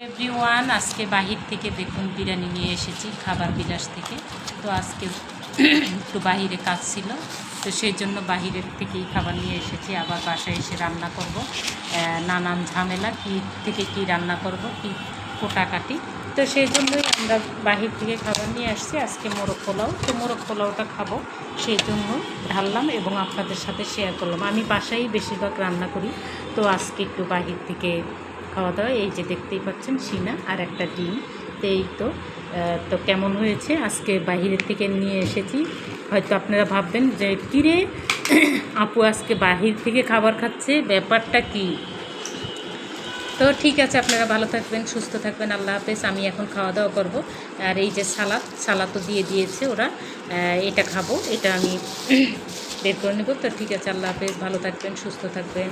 Everyone, আজকে বাহির থেকে দেখুন বিরিয়ানি নিয়ে এসেছি খাবার বিলাস থেকে। তো আজকে একটু বাহিরে কাজ ছিল, তো সেই জন্য বাহিরের থেকেই খাবার নিয়ে এসেছি। আবার বাসায় এসে রান্না করব, নানান ঝামেলা কী থেকে কী রান্না করব, কী কোটাকাটি। তো সেই জন্যই আমরা বাহির থেকে খাবার নিয়ে আসছি। আজকে মোরগ পোলাও, তো মোরগ পোলাওটা খাবো, সেই জন্য ঢাললাম এবং আপনাদের সাথে শেয়ার করলাম। আমি বাসায় বেশিরভাগ রান্না করি, তো আজকে একটু বাহির থেকে খাওয়া দাওয়া। এই যে দেখতেই পাচ্ছেন সিনা আর একটা ডিম। তো এই তো কেমন হয়েছে, আজকে বাহিরের থেকে নিয়ে এসেছি। হয়তো আপনারা ভাববেন যে কিরে আপু আজকে বাহির থেকে খাবার খাচ্ছে, ব্যাপারটা কি? তো ঠিক আছে, আপনারা ভালো থাকবেন, সুস্থ থাকবেন, আল্লাহ হাফেজ। আমি এখন খাওয়া দাওয়া করব। আর এই যে সালাদও দিয়ে দিয়েছে ওরা, এটা খাবো, এটা আমি বের করে নেব। তো ঠিক আছে, আল্লাহ হাফেজ, ভালো থাকবেন, সুস্থ থাকবেন।